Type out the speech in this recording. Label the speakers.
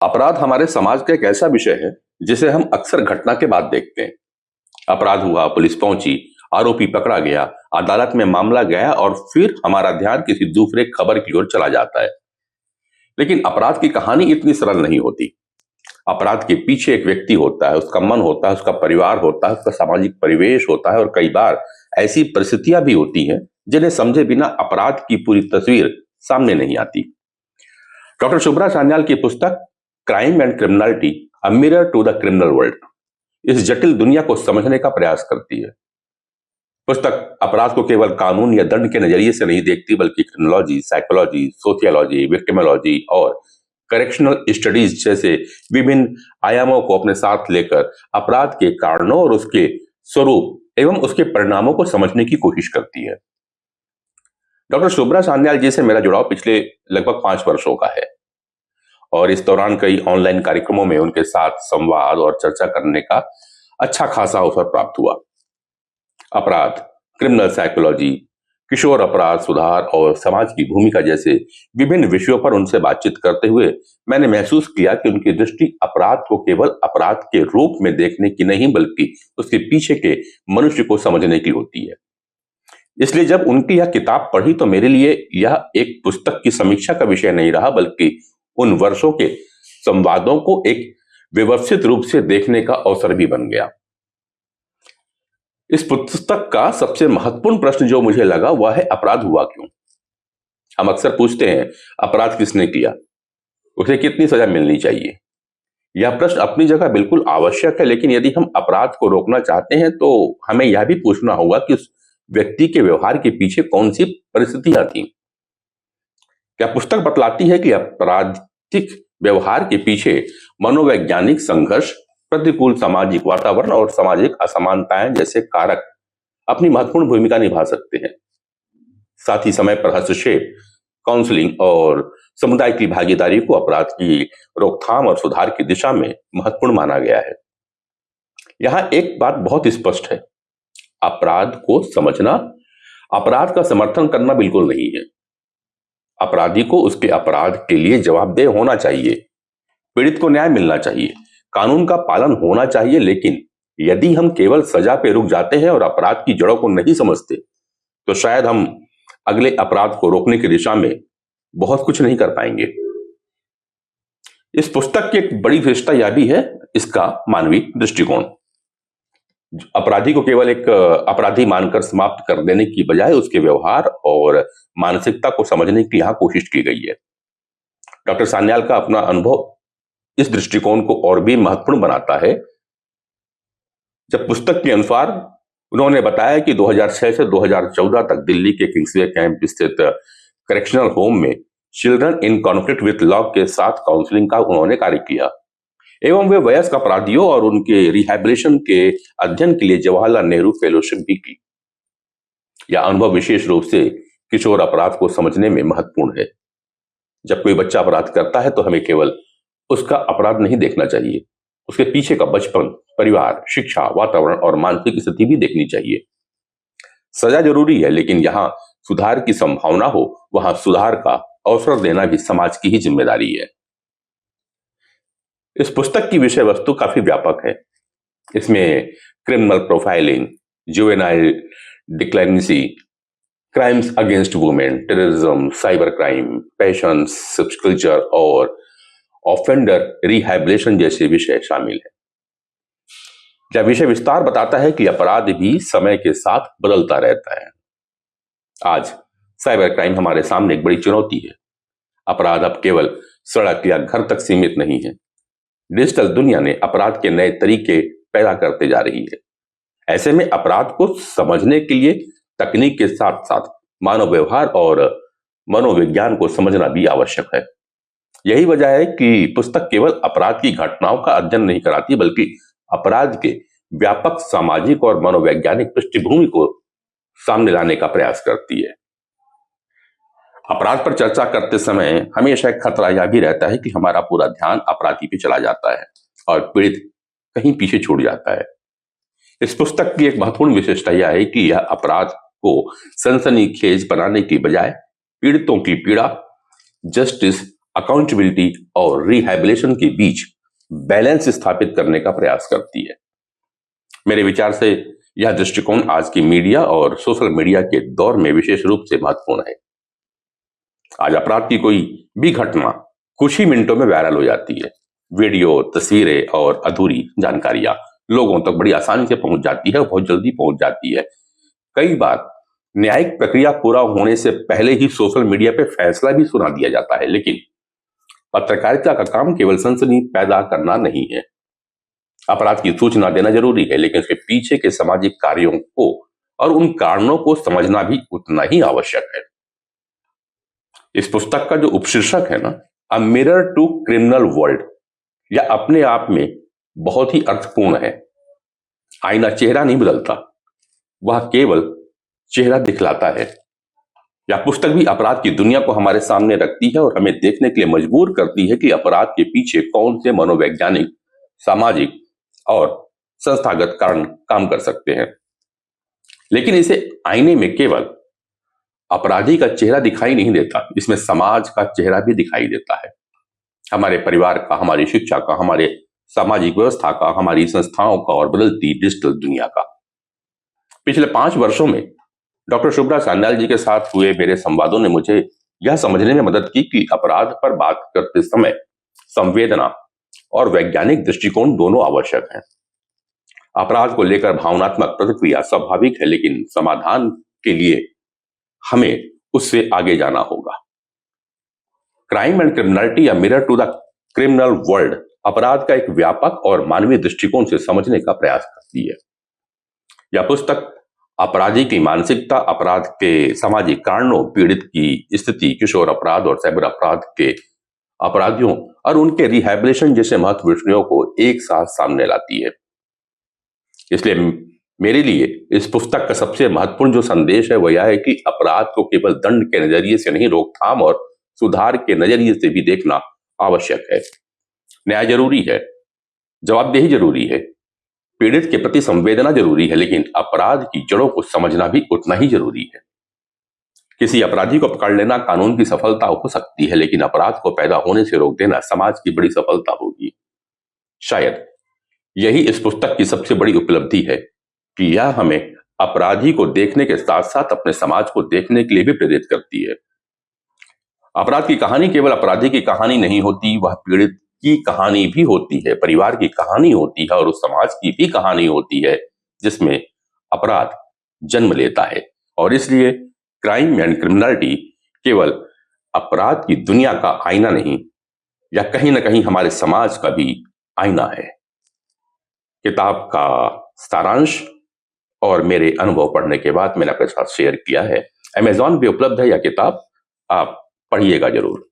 Speaker 1: अपराध हमारे समाज का एक ऐसा विषय है जिसे हम अक्सर घटना के बाद देखते हैं। अपराध हुआ, पुलिस पहुंची, आरोपी पकड़ा गया, अदालत में मामला गया और फिर हमारा ध्यान किसी दूसरे खबर की ओर चला जाता है। लेकिन अपराध की कहानी इतनी सरल नहीं होती। अपराध के पीछे एक व्यक्ति होता है, उसका मन होता है, उसका परिवार होता है, उसका सामाजिक परिवेश होता है और कई बार ऐसी परिस्थितियां भी होती हैं जिन्हें समझे बिना अपराध की पूरी तस्वीर सामने नहीं आती। डॉक्टर शुभ्रा सान्याल की पुस्तक crime and criminality, a mirror to the criminal world इस जटिल दुनिया को समझने का प्रयास करती है। पुस्तक अपराध को केवल कानून या दंड के नजरिए से नहीं देखती, बल्कि क्रिमिनोलॉजी, साइकोलॉजी, सोशियोलॉजी, विक्टिमोलॉजी और करेक्शनल स्टडीज जैसे विभिन्न आयामों को अपने साथ लेकर अपराध के कारणों और उसके स्वरूप एवं उसके परिणामों को समझने की कोशिश करती है। डॉक्टर शुभ्रा सान्याल जी से मेरा जुड़ाव पिछले लगभग 5 वर्षों का है और इस दौरान कई ऑनलाइन कार्यक्रमों में उनके साथ संवाद और चर्चा करने का अच्छा खासा अवसर प्राप्त हुआ। अपराध, क्रिमिनल साइकोलॉजी, किशोर अपराध सुधार और समाज की भूमिका जैसे विभिन्न विषयों पर उनसे बातचीत करते हुए मैंने महसूस किया कि उनकी दृष्टि अपराध को केवल अपराध के रूप में देखने की नहीं, बल्कि उसके पीछे के मनुष्य को समझने की होती है। इसलिए जब उनकी यह किताब पढ़ी तो मेरे लिए यह एक पुस्तक की समीक्षा का विषय नहीं रहा, बल्कि उन वर्षों के संवादों को एक व्यवस्थित रूप से देखने का अवसर भी बन गया। इस पुस्तक का सबसे महत्वपूर्ण प्रश्न जो मुझे लगा वह है, अपराध हुआ क्यों। हम अक्सर पूछते हैं, अपराध किसने किया, उसे कितनी सजा मिलनी चाहिए। यह प्रश्न अपनी जगह बिल्कुल आवश्यक है, लेकिन यदि हम अपराध को रोकना चाहते हैं तो हमें यह भी पूछना होगा कि उस व्यक्ति के व्यवहार के पीछे कौन सी परिस्थितियां थी। क्या पुस्तक बतलाती है कि आपराधिक व्यवहार के पीछे मनोवैज्ञानिक संघर्ष, प्रतिकूल सामाजिक वातावरण और सामाजिक असमानताएं जैसे कारक अपनी महत्वपूर्ण भूमिका निभा सकते हैं। साथ ही समय पर हस्तक्षेप, काउंसलिंग और समुदाय की भागीदारी को अपराध की रोकथाम और सुधार की दिशा में महत्वपूर्ण माना गया है। यहां एक बात बहुत स्पष्ट है, अपराध को समझना अपराध का समर्थन करना बिल्कुल नहीं है। अपराधी को उसके अपराध के लिए जवाबदेह होना चाहिए, पीड़ित को न्याय मिलना चाहिए, कानून का पालन होना चाहिए। लेकिन यदि हम केवल सजा पे रुक जाते हैं और अपराध की जड़ों को नहीं समझते तो शायद हम अगले अपराध को रोकने की दिशा में बहुत कुछ नहीं कर पाएंगे। इस पुस्तक की एक बड़ी विशेषता यह भी है इसका मानवीय दृष्टिकोण। अपराधी को केवल एक अपराधी मानकर समाप्त कर देने की बजाय उसके व्यवहार और मानसिकता को समझने की यहां कोशिश की गई है। डॉक्टर सान्याल का अपना अनुभव इस दृष्टिकोण को और भी महत्वपूर्ण बनाता है। जब पुस्तक के अनुसार उन्होंने बताया कि 2006 से 2014 तक दिल्ली के किंग्सवे कैंप स्थित करेक्शनल होम में children in conflict with law के साथ काउंसलिंग का उन्होंने कार्य किया एवं वे वयस्क अपराधियों और उनके रिहैबिलिटेशन के अध्ययन के लिए जवाहरलाल नेहरू फेलोशिप भी की। यह अनुभव विशेष रूप से किशोर अपराध को समझने में महत्वपूर्ण है। जब कोई बच्चा अपराध करता है तो हमें केवल उसका अपराध नहीं देखना चाहिए, उसके पीछे का बचपन, परिवार, शिक्षा, वातावरण और मानसिक स्थिति भी देखनी चाहिए। सजा जरूरी है, लेकिन जहां सुधार की संभावना हो वहां सुधार का अवसर देना भी समाज की ही जिम्मेदारी है। इस पुस्तक की विषय वस्तु काफी व्यापक है। इसमें criminal profiling, juvenile delinquency, crimes against women, terrorism, cyber crime, passion, subculture और ऑफेंडर रिहैबिलिटेशन जैसे विषय शामिल है। यह विषय विस्तार बताता है कि अपराध भी समय के साथ बदलता रहता है। आज साइबर क्राइम हमारे सामने एक बड़ी चुनौती है। अपराध अब केवल सड़क या घर तक सीमित नहीं है। डिजिटल दुनिया ने अपराध के नए तरीके पैदा करते जा रही है। ऐसे में अपराध को समझने के लिए तकनीक के साथ साथ मानव व्यवहार और मनोविज्ञान को समझना भी आवश्यक है। यही वजह है कि पुस्तक केवल अपराध की घटनाओं का अध्ययन नहीं कराती, बल्कि अपराध के व्यापक सामाजिक और मनोवैज्ञानिक पृष्ठभूमि को सामने लाने का प्रयास करती है। अपराध पर चर्चा करते समय हमेशा एक खतरा यह भी रहता है कि हमारा पूरा ध्यान अपराधी पे चला जाता है और पीड़ित कहीं पीछे छूट जाता है। इस पुस्तक की एक महत्वपूर्ण विशेषता यह है कि यह अपराध को सनसनीखेज बनाने की बजाय पीड़ितों की पीड़ा, जस्टिस, अकाउंटेबिलिटी और रिहैबिलिटेशन के बीच बैलेंस स्थापित करने का प्रयास करती है। मेरे विचार से यह दृष्टिकोण आज की मीडिया और सोशल मीडिया के दौर में विशेष रूप से महत्वपूर्ण है। आज अपराध की कोई भी घटना कुछ ही मिनटों में वायरल हो जाती है। वीडियो, तस्वीरें और अधूरी जानकारियां लोगों तक बड़ी आसानी से पहुंच जाती है और बहुत जल्दी पहुंच जाती है। कई बार न्यायिक प्रक्रिया पूरा होने से पहले ही सोशल मीडिया पे फैसला भी सुना दिया जाता है। लेकिन पत्रकारिता का काम केवल सनसनी पैदा करना नहीं है। अपराध की सूचना देना जरूरी है, लेकिन उसके पीछे के सामाजिक कार्यों को और उन कारणों को समझना भी उतना ही आवश्यक है। इस पुस्तक का जो उपशीर्षक है ना, a mirror to criminal world, यह अपने आप में बहुत ही अर्थपूर्ण है। आईना चेहरा नहीं बदलता, वह केवल चेहरा दिखलाता है। यह पुस्तक भी अपराध की दुनिया को हमारे सामने रखती है और हमें देखने के लिए मजबूर करती है कि अपराध के पीछे कौन से मनोवैज्ञानिक, सामाजिक और संस्थागत कारण काम कर सकते हैं। लेकिन इसे आईने में केवल अपराधी का चेहरा दिखाई नहीं देता, इसमें समाज का चेहरा भी दिखाई देता है। हमारे परिवार का, हमारी शिक्षा का, हमारे सामाजिक व्यवस्था का, हमारी संस्थाओं का और बदलती डिजिटल दुनिया का। पिछले 5 वर्षों में डॉक्टर शुभ्रा सान्याल जी के साथ हुए मेरे संवादों ने मुझे यह समझने में मदद की कि अपराध पर बात करते समय संवेदना और वैज्ञानिक दृष्टिकोण दोनों आवश्यक हैं। अपराध को लेकर भावनात्मक प्रतिक्रिया स्वाभाविक है, लेकिन समाधान के लिए हमें उससे आगे जाना होगा। क्राइम एंड क्रिमिनलिटी या mirror to the criminal world अपराध का एक व्यापक और मानवीय दृष्टिकोण से समझने का प्रयास करती है। यह पुस्तक अपराधी की मानसिकता, अपराध के सामाजिक कारणों, पीड़ित की स्थिति, किशोर अपराध और साइबर अपराध के अपराधियों और उनके रिहैबिलिटेशन जैसे महत्वपूर्ण विषयों को एक साथ सामने लाती है। इसलिए मेरे लिए इस पुस्तक का सबसे महत्वपूर्ण जो संदेश है वह यह है कि अपराध को केवल दंड के नजरिए से नहीं, रोकथाम और सुधार के नजरिए से भी देखना आवश्यक है। न्याय जरूरी है, जवाबदेही जरूरी है, पीड़ित के प्रति संवेदना जरूरी है, लेकिन अपराध की जड़ों को समझना भी उतना ही जरूरी है। किसी अपराधी को पकड़ लेना कानून की सफलता हो सकती है, लेकिन अपराध को पैदा होने से रोक देना समाज की बड़ी सफलता होगी। शायद यही इस पुस्तक की सबसे बड़ी उपलब्धि है कि यह हमें अपराधी को देखने के साथ साथ अपने समाज को देखने के लिए भी प्रेरित करती है। अपराध की कहानी केवल अपराधी की कहानी नहीं होती, वह पीड़ित की कहानी भी होती है, परिवार की कहानी होती है और उस समाज की भी कहानी होती है जिसमें अपराध जन्म लेता है। और इसलिए क्राइम एंड क्रिमिनलिटी केवल अपराध की दुनिया का आईना नहीं, यह कहीं ना कहीं हमारे समाज का भी आईना है। किताब का सारांश और मेरे अनुभव पढ़ने के बाद मैंने आपके साथ शेयर किया है। अमेज़न पे उपलब्ध है यह किताब, आप पढ़िएगा जरूर।